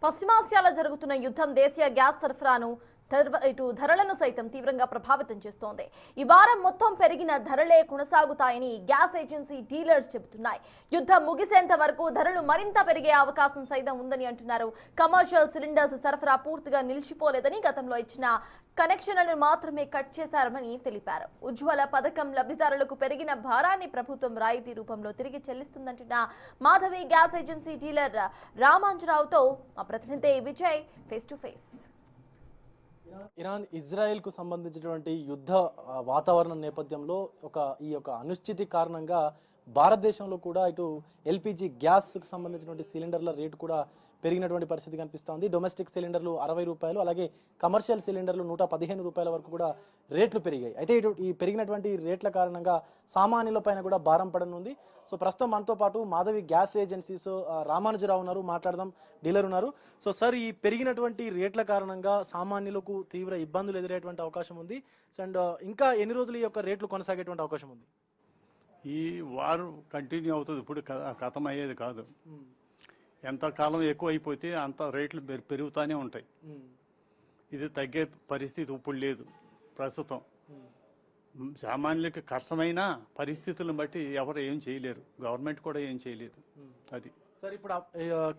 పశ్చిమాసియాలో జరుగుతున్న యుద్ధం దేశీయ గ్యాస్ సరఫరాను ఇటు ధరలను సైతం తీవ్రంగా ప్రభావితం చేస్తోంది. ఈ వారం మొత్తం పెరిగిన ధరలే కొనసాగుతాయని గ్యాస్ ఏజెన్సీ డీలర్స్ చెబుతున్నాయి. యుద్ధం ముగిసేంత వరకు ధరలు మరింత పెరిగే అవకాశం సైతం ఉందని అంటున్నారు. కమర్షియల్ సిలిండర్స్ సరఫరా పూర్తిగా నిలిచిపోలేదని, గతంలో ఇచ్చిన కనెక్షన్లను మాత్రమే కట్ చేశారని తెలిపారు. ఉజ్వల పథకం లబ్ధిదారులకు పెరిగిన భారాన్ని ప్రభుత్వం రాయితీ రూపంలో తిరిగి చెల్లిస్తుందంటున్న మాధవి గ్యాస్ ఏజెన్సీ డీలర్ రామాంజరావుతో మా ప్రతినిధి Vijay face to face. Iran Israel కు సంబంధించినటువంటి యుద్ధ వాతావరణం నేపథ్యంలో ఈ యొక్క అనిశ్చితి కారణంగా భారతదేశంలో కూడా ఇటు ఎల్పిజి గ్యాస్ కు సంబంధించినటువంటి సిలిండర్ల రేటు కూడా పెరిగినటువంటి పరిస్థితి కనిపిస్తోంది. డొమెస్టిక్ సిలిండర్లు 60 రూపాయలు, అలాగే కమర్షియల్ సిలిండర్లు 115 రూపాయల వరకు కూడా రేట్లు పెరిగాయి. అయితే ఈ పెరిగినటువంటి రేట్ల కారణంగా సామాన్యుల పైన కూడా భారం పడనుంది. సో ప్రస్తుతం మనతో పాటు మాధవి గ్యాస్ ఏజెన్సీస్ రామానుజరావు ఉన్నారు, మాట్లాడదాం. డీలర్ ఉన్నారు. సో సార్, ఈ పెరిగినటువంటి రేట్ల కారణంగా సామాన్యులకు తీవ్ర ఇబ్బందులు ఎదురయ్యేటువంటి అవకాశం ఉంది. అండ్ ఇంకా ఎన్ని రోజులు ఈ యొక్క రేట్లు కొనసాగేటువంటి అవకాశం ఉంది? ఈ వారు కంటిన్యూ అవుతుంది, ఇప్పుడు ఖతం అయ్యేది కాదు. ఎంతకాలం ఎక్కువ అయిపోతే అంత రేట్లు పెరుగుతూనే ఉంటాయి. ఇది తగ్గే పరిస్థితి ఇప్పుడు లేదు ప్రస్తుతం. సామాన్యులకి కష్టమైన పరిస్థితులను బట్టి ఎవరు ఏం చేయలేరు, గవర్నమెంట్ కూడా ఏం చేయలేదు. అది సార్, ఇప్పుడు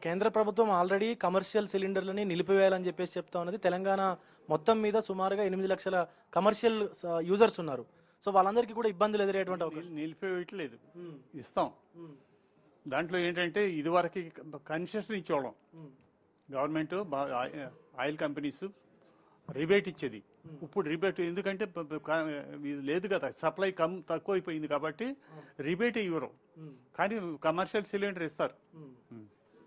కేంద్ర ప్రభుత్వం ఆల్రెడీ కమర్షియల్ సిలిండర్లని నిలిపివేయాలని చెప్పేసి చెప్తా ఉన్నది. తెలంగాణ మొత్తం మీద సుమారుగా 8 లక్షల కమర్షియల్ యూజర్స్ ఉన్నారు. సో వాళ్ళందరికీ కూడా ఇబ్బందులు ఎదురయ్యేటువంటి అవకాశం. నిలిపివేయట్లేదు, ఇస్తాం. దాంట్లో ఏంటంటే ఇదివరకు కన్సెషన్ ఇచ్చేవాళ్ళం, గవర్నమెంట్ ఆయిల్ కంపెనీస్ రిబేట్ ఇచ్చేది. ఇప్పుడు రిబేట్ ఎందుకంటే లేదు కదా, సప్లై తక్కువ అయిపోయింది కాబట్టి రిబేట్ ఇవ్వరు, కానీ కమర్షియల్ సిలిండర్ ఇస్తారు.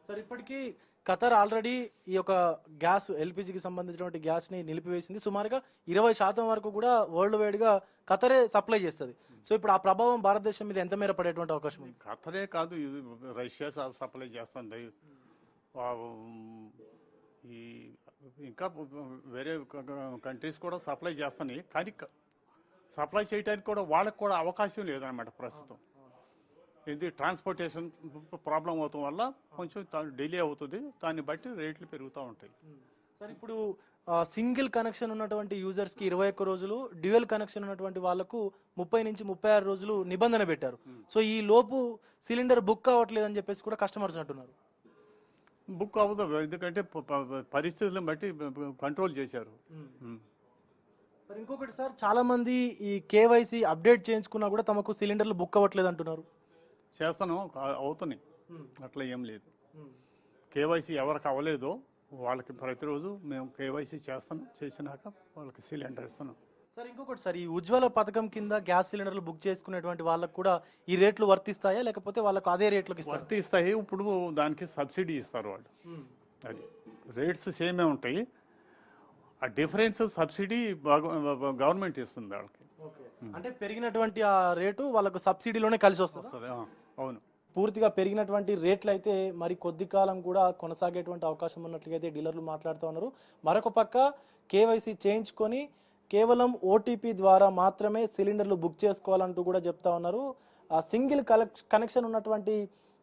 సార్, ఇప్పటికీ ఖతర్ ఆల్రెడీ ఈ యొక్క గ్యాస్ ఎల్పిజికి సంబంధించినటువంటి గ్యాస్ ని నిలిపివేసింది. సుమారుగా 20% వరకు కూడా వరల్డ్ వైడ్ గా ఖతరే సప్లై చేస్తుంది. సో ఇప్పుడు ఆ ప్రభావం భారతదేశం మీద ఎంత మేర పడేటువంటి అవకాశం ఉంది? ఖతరే కాదు, ఇది రష్యా సప్లై చేస్తుంది. ఈ ఇంకా వేరే కంట్రీస్ కూడా సప్లై చేస్తున్నాయి, కానీ సప్లై చేయడానికి కూడా వాళ్ళకి కూడా అవకాశం లేదన్నమాట ప్రస్తుతం. ఇది ట్రాన్స్పోర్టేషన్ ప్రాబ్లం అవటం వల్ల కొంచెం డిలే అవుతుంది, దాన్ని బట్టి రేట్లు పెరుగుతూ ఉంటాయి. సార్, ఇప్పుడు సింగిల్ కనెక్షన్ ఉన్నటువంటి యూజర్స్ కి 21 రోజులు, డ్యూయల్ కనెక్షన్ ఉన్నటువంటి వాళ్ళకు 30 నుంచి 36 రోజులు నిబంధన పెట్టారు. సో ఈ లోపు సిలిండర్ బుక్ అవ్వట్లేదు అని చెప్పేసి కూడా కస్టమర్స్ అంటున్నారు. బుక్ అవ్వదు, ఎందుకంటే పరిస్థితులను బట్టి కంట్రోల్ చేశారు. ఇంకొకటి సార్, చాలా మంది ఈ కేవైసీ అప్డేట్ చేయించుకున్నా కూడా తమకు సిలిండర్లు బుక్ అవ్వట్లేదు అంటున్నారు. చేస్తాను, అవుతున్నాయి, అట్లా ఏం లేదు. కేవైసీ ఎవరికి అవ్వలేదో వాళ్ళకి ప్రతిరోజు మేము కేవైసీ చేసినాక వాళ్ళకి సిలిండర్ ఇస్తున్నాం. సార్, ఇంకొకటి సార్, ఈ ఉజ్వల పథకం కింద గ్యాస్ సిలిండర్లు బుక్ చేసుకునేటువంటి వాళ్ళకు కూడా ఈ రేట్లు వర్తిస్తాయా, లేకపోతే వాళ్ళకు అదే రేట్లకు వర్తిస్తాయి? ఇప్పుడు దానికి సబ్సిడీ ఇస్తారు వాళ్ళు, అది రేట్స్ సేమే ఉంటాయి. ఆ డిఫరెన్స్ సబ్సిడీ గవర్నమెంట్ ఇస్తుంది వాళ్ళకి. అంటే పెరిగినటువంటి ఆ రేటు వాళ్ళకు సబ్సిడీలోనే కలిసి వస్తుంది. అవును, పూర్తిగా పెరిగినటువంటి రేట్లు అయితే మరి కొద్ది కాలం కూడా కొనసాగేటువంటి అవకాశం ఉన్నట్లయితే డీలర్లు మాట్లాడుతూ ఉన్నారు. మరొక పక్క కేవైసీ చేయించుకొని కేవలం ఓటీపీ ద్వారా మాత్రమే సిలిండర్లు బుక్ చేసుకోవాలంటూ కూడా చెప్తా ఉన్నారు. ఆ సింగిల్ కనెక్షన్ ఉన్నటువంటి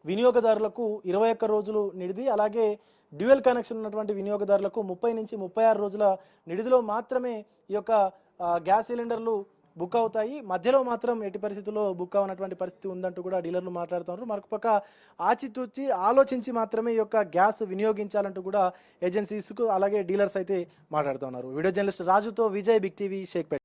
వినియోగదారులకు 21 రోజులు నిడిది, అలాగే డ్యూయల్ కనెక్షన్ ఉన్నటువంటి వినియోగదారులకు 30 నుంచి 36 రోజుల నిడిదిలో మాత్రమే ఈ యొక్క గ్యాస్ సిలిండర్లు బుక్ అవుతాయి. మధ్యలో మాత్రం ఎట్టి పరిస్థితుల్లో బుక్ అవ్వనటువంటి పరిస్థితి ఉందంటూ కూడా డీలర్లు మాట్లాడుతున్నారు. మరొక పక్క ఆచితూచి ఆలోచించి మాత్రమే ఈ యొక్క గ్యాస్ వినియోగించాలంటూ కూడా ఏజెన్సీస్కు అలాగే డీలర్స్ అయితే మాట్లాడుతున్నారు. వీడియో జర్నలిస్ట్ రాజుతో విజయ్, బిగ్ టీవీ, షేక్పేట్.